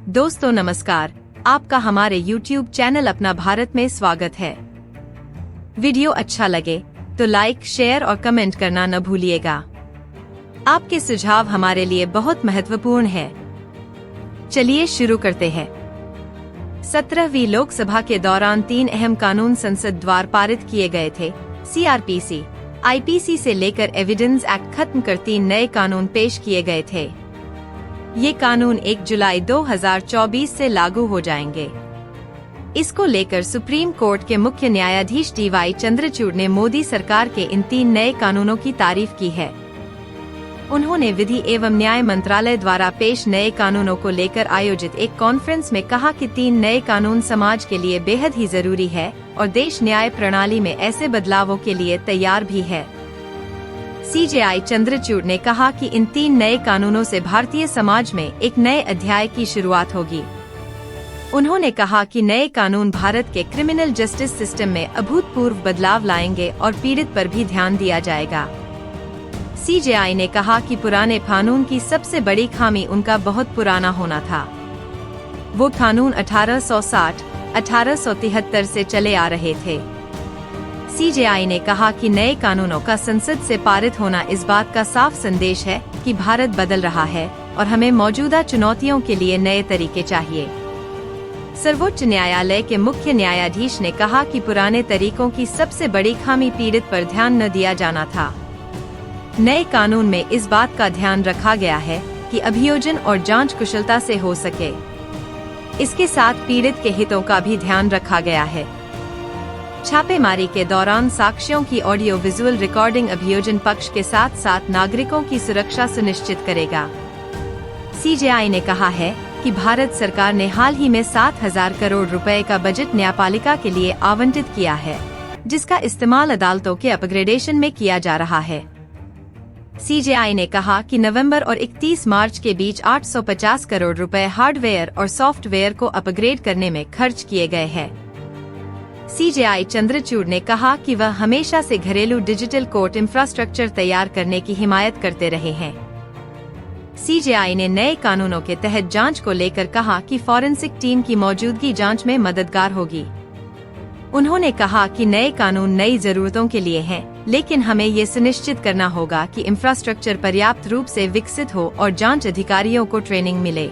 दोस्तों नमस्कार, आपका हमारे YouTube चैनल अपना भारत में स्वागत है। वीडियो अच्छा लगे तो लाइक, शेयर और कमेंट करना न भूलिएगा। आपके सुझाव हमारे लिए बहुत महत्वपूर्ण है। चलिए शुरू करते हैं। 17वीं लोकसभा के दौरान 3 अहम कानून संसद द्वारा पारित किए गए थे। CRPC, IPC से लेकर एविडेंस एक्ट खत्म कर 3 नए कानून पेश किए गए थे। ये कानून 1 जुलाई 2024 से लागू हो जाएंगे। इसको लेकर सुप्रीम कोर्ट के मुख्य न्यायाधीश DY चंद्रचूड़ ने मोदी सरकार के इन 3 नए कानूनों की तारीफ की है। उन्होंने विधि एवं न्याय मंत्रालय द्वारा पेश नए कानूनों को लेकर आयोजित एक कॉन्फ्रेंस में कहा कि 3 नए कानून समाज के लिए बेहद ही जरूरी है और देश न्याय प्रणाली में ऐसे बदलावों के लिए तैयार भी है। CJI चंद्रचूड़ ने कहा कि इन 3 नए कानूनों से भारतीय समाज में एक नए अध्याय की शुरुआत होगी। उन्होंने कहा कि नए कानून भारत के क्रिमिनल जस्टिस सिस्टम में अभूतपूर्व बदलाव लाएंगे और पीड़ित पर भी ध्यान दिया जाएगा। CJI ने कहा कि पुराने कानून की सबसे बड़ी खामी उनका बहुत पुराना होना था। वो कानून 1860, 1873 से चले आ रहे थे। CJI ने कहा कि नए कानूनों का संसद से पारित होना इस बात का साफ संदेश है कि भारत बदल रहा है और हमें मौजूदा चुनौतियों के लिए नए तरीके चाहिए। सर्वोच्च न्यायालय के मुख्य न्यायाधीश ने कहा कि पुराने तरीकों की सबसे बड़ी खामी पीड़ित पर ध्यान न दिया जाना था। नए कानून में इस बात का ध्यान रखा गया है कि अभियोजन और जांच कुशलता से हो सके। इसके साथ पीड़ित के हितों का भी ध्यान रखा गया है। छापेमारी के दौरान साक्ष्यों की ऑडियो विजुअल रिकॉर्डिंग अभियोजन पक्ष के साथ साथ नागरिकों की सुरक्षा सुनिश्चित करेगा। CJI ने कहा है कि भारत सरकार ने हाल ही में 7,000 करोड़ रुपए का बजट न्यायपालिका के लिए आवंटित किया है, जिसका इस्तेमाल अदालतों के अपग्रेडेशन में किया जा रहा है। CJI ने कहा कि नवंबर और 31 मार्च के बीच 850 करोड़ रुपए हार्डवेयर और सॉफ्टवेयर को अपग्रेड करने में खर्च किए गए हैं। CJI चंद्रचूड़ ने कहा कि वह हमेशा से घरेलू डिजिटल कोर्ट इंफ्रास्ट्रक्चर तैयार करने की हिमायत करते रहे हैं। CJI ने नए कानूनों के तहत जांच को लेकर कहा कि फॉरेंसिक टीम की मौजूदगी जांच में मददगार होगी। उन्होंने कहा कि नए कानून नई जरूरतों के लिए हैं, लेकिन हमें ये सुनिश्चित करना होगा कि इंफ्रास्ट्रक्चर पर्याप्त रूप से विकसित हो और जांच अधिकारियों को ट्रेनिंग मिले।